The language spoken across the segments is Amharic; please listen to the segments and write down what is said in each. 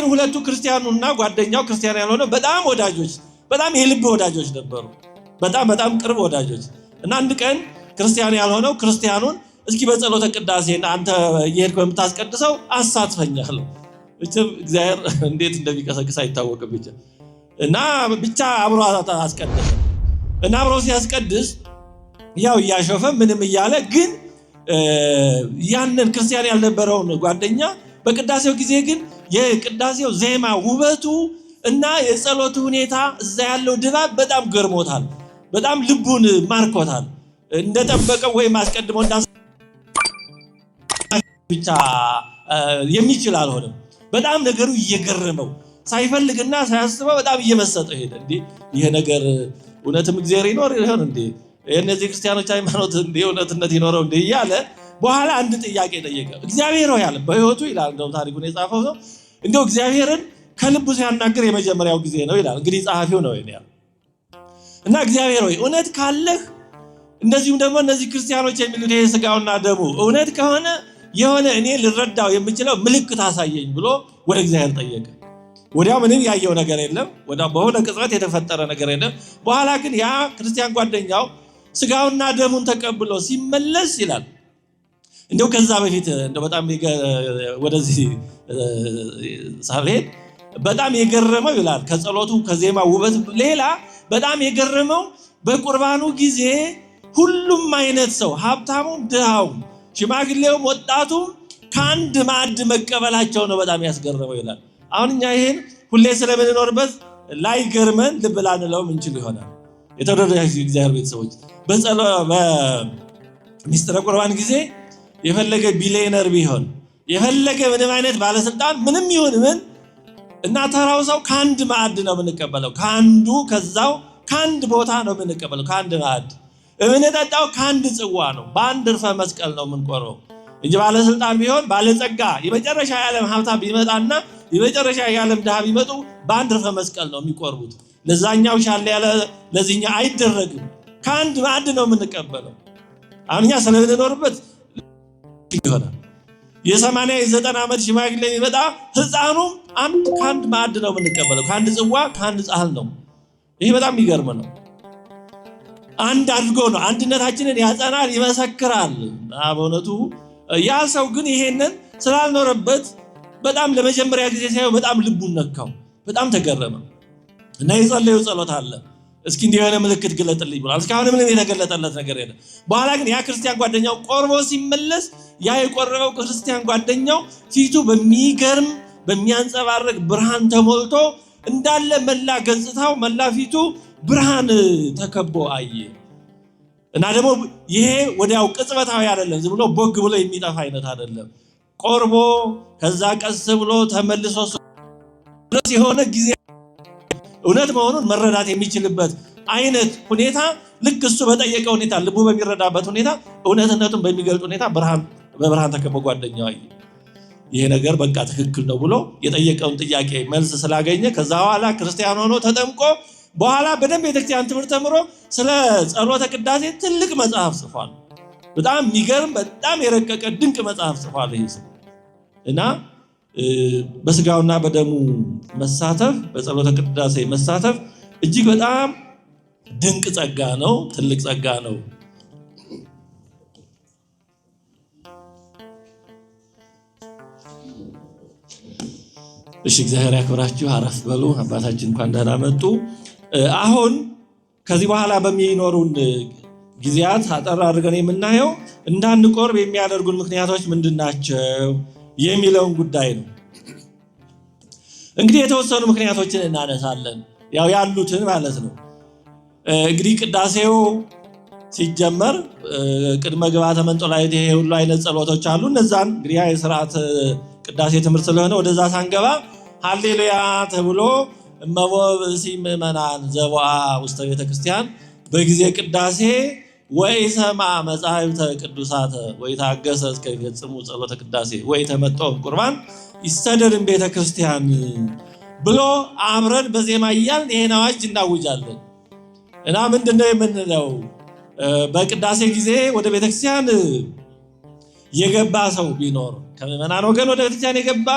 ሁለቱ ክርስቲያኑና ጓደኛው ክርስቲያን ያልሆነ በጣም ወዳጆች፣ በጣም የልብ ወዳጆች ነበሩ። በጣም ቅርብ ወዳጆች እና አንድ ቀን ክርስቲያን ያልሆነው ክርስቲያኑን እስኪ በጸሎተ ቅዳሴ አንተ እየሄድክ በምታስቀድሰው አሳትፈኛለሁ። እግዚአብሔር እንዴት እንደሚቀሰቅስ አይታወቅም እና ብቻ አብሮ አስቀደሰ እና አብሮ ሲያስቀድስ ያው እያሾፈ ምንም እያለ ግን ያንን ክርስቲያን ያልነበረውን ጓደኛ በቅዳሴው ጊዜ ግን የቅዳሴው ዜማ ውበቱ እና የጸሎቱ ሁኔታ እዛ ያለው ድባብ በጣም ገርሞታል። በጣም ልቡን ማርኮታል። እንደጠበቀው ወይ ማስቀድሞ ብቻ የሚችል አልሆነም። በጣም ነገሩ እየገረመው ሳይፈልግና ሳያስበው በጣም እየመሰጠው ሄደ። እንዴ ይሄ ነገር እውነትም እግዚአብሔር ይኖር ይሆን እንዴ? የእነዚህ ክርስቲያኖች ሃይማኖት እንዴ እውነትነት ይኖረው እንዴ እያለ በኋላ አንድ ጥያቄ ጠየቀ። እግዚአብሔር ሆይ አለ በህይወቱ ይላል እንደው ታሪኩን የጻፈው ሰው እንደው እግዚአብሔርን ከልቡ ሲያናገር የመጀመሪያው ጊዜ ነው ይላል። እንግዲህ ጸሐፊው ነው ይላል እና እግዚአብሔር ሆይ እውነት ካለህ እንደዚሁም ደግሞ እነዚህ ክርስቲያኖች የሚሉት ይሄ ስጋውና ደሙ እውነት ከሆነ የሆነ እኔ ልረዳው የምችለው ምልክት አሳየኝ ብሎ ወደ እግዚአብሔር ጠየቀ። ወዲያው ምንም ያየው ነገር የለም። ወዲያው በሆነ ቅጽበት የተፈጠረ ነገር የለም። በኋላ ግን ያ ክርስቲያን ጓደኛው ስጋውና ደሙን ተቀብሎ ሲመለስ ይላል እንደው ከዛ በፊት እንደው በጣም ወደዚህ ሳልሄድ በጣም የገረመው ይላል ከጸሎቱ ከዜማ ውበት ሌላ በጣም የገረመው በቁርባኑ ጊዜ ሁሉም አይነት ሰው ሀብታሙም ድሃውም ሽማግሌውም ወጣቱም ከአንድ ማዕድ መቀበላቸው ነው በጣም ያስገረመው ይላል። አሁን እኛ ይሄን ሁሌ ስለምንኖርበት ላይ ገርመን ልብ ላንለውም እንችል ይሆናል። የተወደዳችሁ እግዚአብሔር ቤተሰቦች በሚስጥረ ቁርባን ጊዜ የፈለገ ቢሊየነር ቢሆን የፈለገ ምንም አይነት ባለስልጣን ምንም ይሁን ምን እና ተራው ሰው ከአንድ ማዕድ ነው የምንቀበለው። ከዛው ከአንድ ቦታ ነው የምንቀበለው። ከአንድ ማዕድ የምንጠጣው ከአንድ ጽዋ ነው። በአንድ እርፈ መስቀል ነው የምንቆርበው እንጂ ባለስልጣን ቢሆን ባለጸጋ የመጨረሻ የዓለም ሀብታም ቢመጣና የመጨረሻ የዓለም ድሃ ቢመጡ በአንድ እርፈ መስቀል ነው የሚቆርቡት። ለዛኛው ሻለ ያለ ለዚህኛው አይደረግም። ከአንድ ማዕድ ነው የምንቀበለው። አሁን እኛ ስለምንኖርበት ይሆናል የ80 የ90 ዓመት ሽማግሌ የሚመጣ ህፃኑም ከአንድ ማዕድ ነው የምንቀበለው። ከአንድ ጽዋ ከአንድ ጻህል ነው። ይሄ በጣም የሚገርም ነው። አንድ አድርጎ ነው አንድነታችንን ያጸናል፣ ይመሰክራል። በእውነቱ ያ ሰው ግን ይሄንን ስላልኖረበት በጣም ለመጀመሪያ ጊዜ ሳይሆን በጣም ልቡን ነካው፣ በጣም ተገረመ እና የጸለየው ጸሎት አለ። እስኪ እንዲህ የሆነ ምልክት ግለጥልኝ ብሏል። እስካሁን ምንም የተገለጠለት ነገር የለም። በኋላ ግን ያ ክርስቲያን ጓደኛው ቆርቦ ሲመለስ ያ የቆረበው ክርስቲያን ጓደኛው ፊቱ በሚገርም በሚያንጸባርቅ ብርሃን ተሞልቶ እንዳለ መላ ገጽታው መላ ፊቱ ብርሃን ተከቦ አየ እና ደግሞ ይሄ ወዲያው ቅጽበታዊ አይደለም፣ ዝም ብሎ ቦግ ብሎ የሚጠፋ አይነት አይደለም። ቆርቦ ከዛ ቀስ ብሎ ተመልሶ የሆነ ጊዜ እውነት መሆኑን መረዳት የሚችልበት አይነት ሁኔታ ልክ እሱ በጠየቀ ሁኔታ ልቡ በሚረዳበት ሁኔታ እውነትነቱን በሚገልጥ ሁኔታ በብርሃን ተከቦ ጓደኛው አየ። ይሄ ነገር በቃ ትክክል ነው ብሎ የጠየቀውን ጥያቄ መልስ ስላገኘ ከዛ በኋላ ክርስቲያን ሆኖ ተጠምቆ በኋላ በደንብ የቤተክርስቲያን ትምህርት ተምሮ ስለ ጸሎተ ቅዳሴ ትልቅ መጽሐፍ ጽፏል። በጣም የሚገርም በጣም የረቀቀ ድንቅ መጽሐፍ ጽፏል ይሄ ሰው እና በስጋውና በደሙ መሳተፍ በጸሎተ ቅዳሴ መሳተፍ እጅግ በጣም ድንቅ ጸጋ ነው፣ ትልቅ ጸጋ ነው። እሺ እግዚአብሔር ያክብራችሁ። አረፍ በሉ። አባታችን እንኳን ደህና መጡ። አሁን ከዚህ በኋላ በሚኖሩን ጊዜያት አጠር አድርገን የምናየው እንዳንቆርብ የሚያደርጉን ምክንያቶች ምንድናቸው የሚለውን ጉዳይ ነው። እንግዲህ የተወሰኑ ምክንያቶችን እናነሳለን፣ ያው ያሉትን ማለት ነው። እንግዲህ ቅዳሴው ሲጀመር ቅድመ ግብዓተ መንጦላዕት ይሄ ሁሉ አይነት ጸሎቶች አሉ። እነዛን እንግዲህ የሥርዓት ቅዳሴ ትምህርት ስለሆነ ወደዛ ሳንገባ ሃሌሉያ ተብሎ እመቦ ብእሲ ምእመናን ዘቦአ ውስተ ቤተ ክርስቲያን በጊዜ ቅዳሴ ወኢሰማ መጻሕፍተ ቅዱሳተ ወኢታገሰ እስከ ይፈጽሙ ጸሎተ ቅዳሴ ወኢተመጠው ቁርባን ይሰደድን ቤተ ክርስቲያን ብሎ አብረን በዜማ እያልን ይሄን አዋጅ እናውጃለን። እና ምንድነው የምንለው? በቅዳሴ ጊዜ ወደ ቤተ ክርስቲያን የገባ ሰው ቢኖር ከምዕመናን ወገን ወደ ቤተ ክርስቲያን የገባ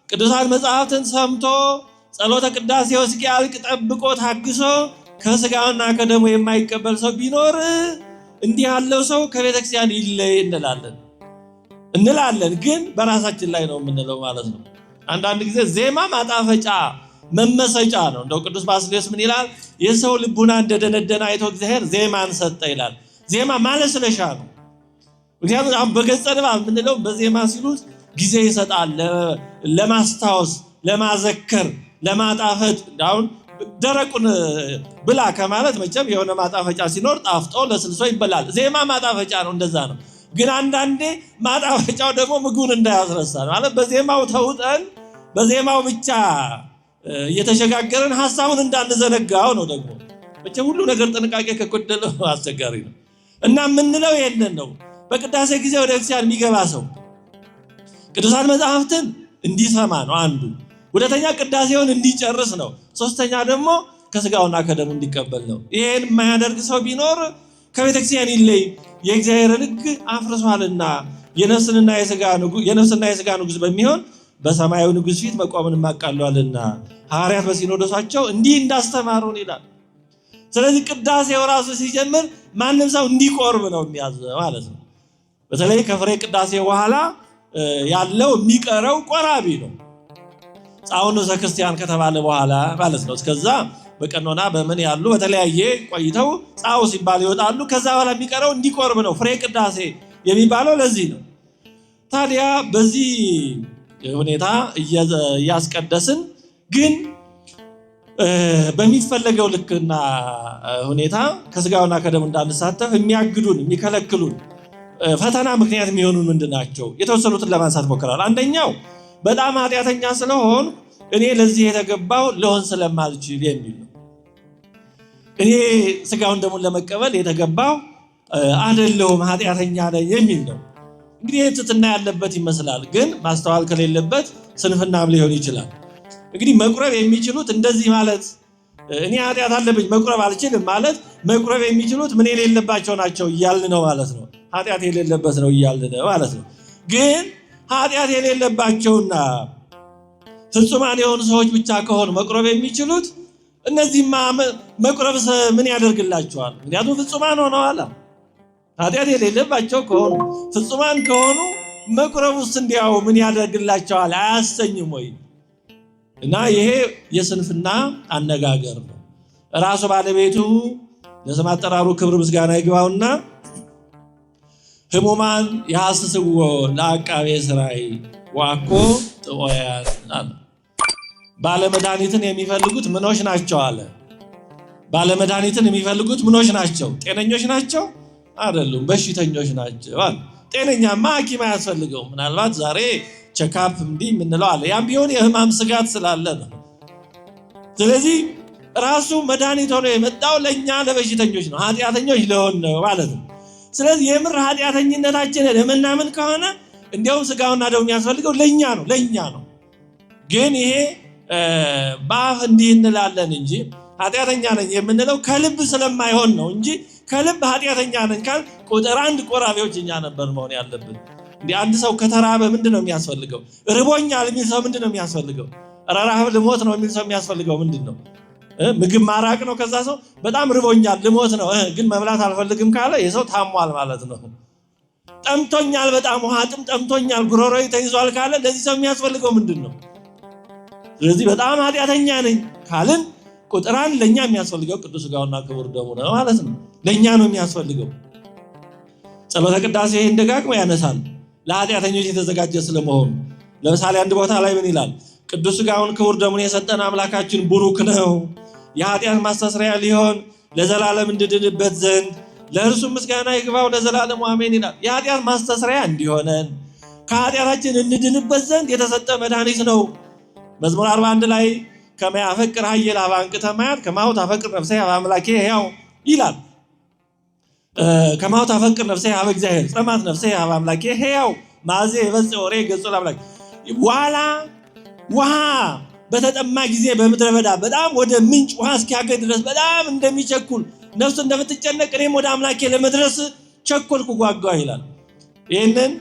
ቅዱሳት መጽሐፍትን ሰምቶ ጸሎተ ቅዳሴው እስኪያልቅ ጠብቆ ታግሶ ከስጋውና ከደሙ የማይቀበል ሰው ቢኖር እንዲህ ያለው ሰው ከቤተክርስቲያን ይለይ እንላለን። ግን በራሳችን ላይ ነው የምንለው ማለት ነው። አንዳንድ ጊዜ ዜማ ማጣፈጫ መመሰጫ ነው። እንደው ቅዱስ ባስልዮስ ምን ይላል? የሰው ልቡና እንደደነደነ አይቶ እግዚአብሔር ዜማን ሰጠ ይላል። ዜማ ማለስለሻ ነው። ምክንያቱም አሁን በገጸ ንባብ የምንለው በዜማ ሲሉት ጊዜ ይሰጣል፣ ለማስታወስ፣ ለማዘከር፣ ለማጣፈጥ። አሁን ደረቁን ብላ ከማለት መቼም የሆነ ማጣፈጫ ሲኖር ጣፍጦ ለስልሶ ይበላል። ዜማ ማጣፈጫ ነው፣ እንደዛ ነው። ግን አንዳንዴ ማጣፈጫው ደግሞ ምግቡን እንዳያስረሳ ማለት በዜማው ተውጠን በዜማው ብቻ እየተሸጋገረን ሐሳቡን እንዳንዘነጋው ነው። ደግሞ መቼም ሁሉ ነገር ጥንቃቄ ከጎደለው አስቸጋሪ ነው እና የምንለው ይሄንን ነው። በቅዳሴ ጊዜ ወደ ክርስቲያን የሚገባ ሰው ቅዱሳን መጽሐፍትን እንዲሰማ ነው አንዱ። ሁለተኛ ቅዳሴውን እንዲጨርስ ነው። ሶስተኛ ደግሞ ከስጋውና ከደሙ እንዲቀበል ነው። ይሄን የማያደርግ ሰው ቢኖር ከቤተክርስቲያን ይለይ፣ የእግዚአብሔርን ሕግ አፍርሷልና የነፍስና የሥጋ ንጉሥ በሚሆን በሰማያዊ ንጉሥ ፊት መቆምን አቃሏልና ሐዋርያት በሲኖዶሳቸው እንዲህ እንዳስተማሩን ይላል። ስለዚህ ቅዳሴው ራሱ ሲጀምር ማንም ሰው እንዲቆርብ ነው የሚያዘው ማለት ነው። በተለይ ከፍሬ ቅዳሴ በኋላ ያለው የሚቀረው ቆራቢ ነው። ጻውኑ ዘክርስቲያን ከተባለ በኋላ ማለት ነው። እስከዛ በቀኖና በምን ያሉ በተለያየ ቆይተው ጻው ሲባል ይወጣሉ። ከዛ በኋላ የሚቀረው እንዲቆርብ ነው። ፍሬ ቅዳሴ የሚባለው ለዚህ ነው። ታዲያ በዚህ ሁኔታ እያስቀደስን ግን በሚፈለገው ልክና ሁኔታ ከስጋውና ከደሙ እንዳንሳተፍ የሚያግዱን የሚከለክሉን ፈተና ምክንያት የሚሆኑ ምንድን ናቸው? የተወሰኑትን ለማንሳት ሞክራል። አንደኛው በጣም ኃጢአተኛ ስለሆን እኔ ለዚህ የተገባው ልሆን ስለማልችል የሚል ነው። እኔ ስጋውን ደሙን ለመቀበል የተገባው አይደለሁም ኃጢአተኛ ነኝ የሚል ነው። እንግዲህ ትሕትና ያለበት ይመስላል፣ ግን ማስተዋል ከሌለበት ስንፍናም ሊሆን ይችላል። እንግዲህ መቁረብ የሚችሉት እንደዚህ ማለት እኔ ኃጢአት አለብኝ መቁረብ አልችልም ማለት መቁረብ የሚችሉት ምን የሌለባቸው ናቸው እያልን ነው ማለት ነው። ኃጢአት የሌለበት ነው እያልን ነው ማለት ነው። ግን ኃጢአት የሌለባቸውና ፍጹማን የሆኑ ሰዎች ብቻ ከሆኑ መቁረብ የሚችሉት እነዚህማ መቁረብ ምን ያደርግላቸዋል? ምክንያቱም ፍጹማን ሆነዋል። ኃጢአት የሌለባቸው ከሆኑ ፍጹማን ከሆኑ መቁረብ ውስጥ እንዲያው ምን ያደርግላቸዋል? አያሰኝም ወይ? እና ይሄ የስንፍና አነጋገር ነው። ራሱ ባለቤቱ ለስም አጠራሩ ክብር ምስጋና ይግባውና ህሙማን ያሐስስዎ ለዐቃቤ ሥራይ ወአኮ ጥዑያን አለ። ባለመድኃኒትን የሚፈልጉት ምኖች ናቸው አለ። ባለመድኃኒትን የሚፈልጉት ምኖች ናቸው? ጤነኞች ናቸው? አይደሉም፣ በሽተኞች ናቸው አለ። ጤነኛማ ሐኪም አያስፈልገውም። ምናልባት ዛሬ ቼክአፕ እንዲህ የምንለው አለ። ያም ቢሆን የህማም ስጋት ስላለ ነው። ስለዚህ ራሱ መድኃኒት ሆኖ የመጣው ለእኛ ለበሽተኞች ነው፣ ኃጢአተኞች ለሆን ነው ማለት ነው። ስለዚህ የምር ኃጢአተኝነታችንን የምናምን ከሆነ እንዲያውም ስጋውና ደሙ የሚያስፈልገው ለእኛ ነው። ግን ይሄ በአፍ እንዲህ እንላለን እንጂ ኃጢአተኛ ነኝ የምንለው ከልብ ስለማይሆን ነው እንጂ ከልብ ኃጢአተኛ ነኝ ካል ቁጥር አንድ ቆራቢዎች እኛ ነበር መሆን ያለብን። እንዲህ አንድ ሰው ከተራበ ምንድን ነው የሚያስፈልገው? ርቦኛል የሚል ሰው ምንድን ነው የሚያስፈልገው? ረሃብ ልሞት ነው የሚል ሰው የሚያስፈልገው ምንድን ነው? ምግብ ማራቅ ነው። ከዛ ሰው በጣም ርቦኛል ልሞት ነው ግን መብላት አልፈልግም ካለ የሰው ታሟል ማለት ነው። ጠምቶኛል በጣም ውሃ ጥም ጠምቶኛል ጉሮሮዬ ተይዟል ካለ ለዚህ ሰው የሚያስፈልገው ምንድን ነው? ስለዚህ በጣም ኃጢአተኛ ነኝ ካልን ቁጥር አንድ ለእኛ የሚያስፈልገው ቅዱስ ሥጋውና ክቡር ደሙ ነው ማለት ነው። ለእኛ ነው የሚያስፈልገው። ጸሎተ ቅዳሴ ይህን ደጋግሞ ያነሳል፣ ለኃጢአተኞች የተዘጋጀ ስለመሆኑ። ለምሳሌ አንድ ቦታ ላይ ምን ይላል? ቅዱስ ሥጋውን ክቡር ደሙን የሰጠን አምላካችን ቡሩክ ነው፣ የኃጢአት ማስተስሪያ ሊሆን ለዘላለም እንድድንበት ዘንድ ለእርሱ ምስጋና ይግባው ለዘላለሙ አሜን ይላል። የኃጢአት ማስተስሪያ እንዲሆነን ከኃጢአታችን እንድንበት ዘንድ የተሰጠ መድኃኒት ነው። መዝሙር 41 ላይ ከመ ያፈቅር ኃየል ኀበ አንቅተ ማያት ከማሁ ታፈቅር ነፍሴ ኀበ አምላኬ ሕያው ይላል። ከማሁ ታፈቅር ነፍሴ ኀበ እግዚአብሔር ጸማት ነፍሴ ኀበ አምላኬ ሕያው ማዜ የበጽሕ ወሬ ገጹ ለአምላክ። ዋላ ውሃ በተጠማ ጊዜ በምድረ በዳ በጣም ወደ ምንጭ ውሃ እስኪያገኝ ድረስ በጣም እንደሚቸኩል ነፍሱ እንደምትጨነቅ እኔም ወደ አምላኬ ለመድረስ ቸኮልኩ ጓጓ ይላል። ይህንን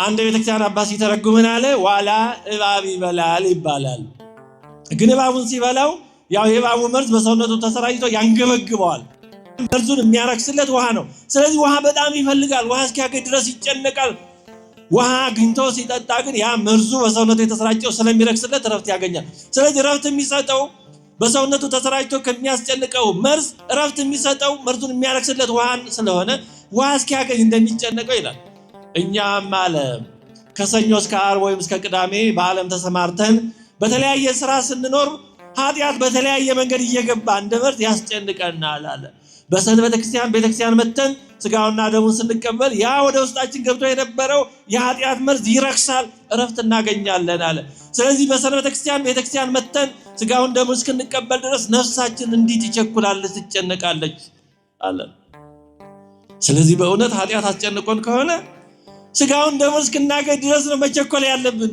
አንድ ቤተክርስቲያን አባት ሲተረጉምን አለ ዋላ እባብ ይበላል ይባላል። ግን እባቡን ሲበላው ያው የእባቡ መርዝ በሰውነቱ ተሰራጭቶ ያንገበግበዋል። መርዙን የሚያረክስለት ውሃ ነው። ስለዚህ ውሃ በጣም ይፈልጋል። ውሃ እስኪያገኝ ድረስ ይጨነቃል። ውሃ አግኝቶ ሲጠጣ ግን ያ መርዙ በሰውነቱ የተሰራጨው ስለሚረክስለት ረፍት ያገኛል። ስለዚህ ረፍት የሚሰጠው በሰውነቱ ተሰራጭቶ ከሚያስጨንቀው መርዝ ረፍት የሚሰጠው መርዙን የሚያረክስለት ውሃን ስለሆነ ውሃ እስኪያገኝ እንደሚጨነቀው ይላል። እኛም አለ ከሰኞ እስከ ዓርብ ወይም እስከ ቅዳሜ በዓለም ተሰማርተን በተለያየ ስራ ስንኖር ኃጢአት በተለያየ መንገድ እየገባ እንደ መርዝ ያስጨንቀናል አለ። በሰንበተ ቤተክርስቲያን መተን ስጋውና ደሙን ስንቀበል ያ ወደ ውስጣችን ገብቶ የነበረው የኃጢአት መርዝ ይረክሳል፣ እረፍት እናገኛለን አለ። ስለዚህ በሰንበተ ቤተክርስቲያን መተን ስጋውን ደሙን እስክንቀበል ድረስ ነፍሳችን እንዲህ ትቸኩላለች፣ ትጨነቃለች አለ። ስለዚህ በእውነት ኃጢአት አስጨንቆን ከሆነ ስጋውን ደሙን እስክናገኝ ድረስ ነው መቸኮል ያለብን።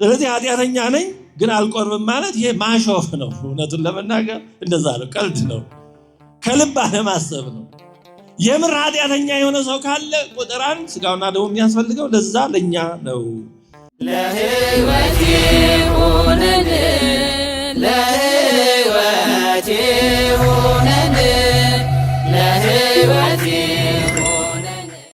ስለዚህ ኃጢአተኛ ነኝ ግን አልቆርብም ማለት ይሄ ማሾፍ ነው። እውነቱን ለመናገር እንደዛ ነው፣ ቀልድ ነው፣ ከልብ አለማሰብ ነው። የምር ኃጢአተኛ የሆነ ሰው ካለ ቁጥር 1 ስጋውና ደሙ የሚያስፈልገው ለዛ ለኛ ነው። ለህይወት ይሁንልን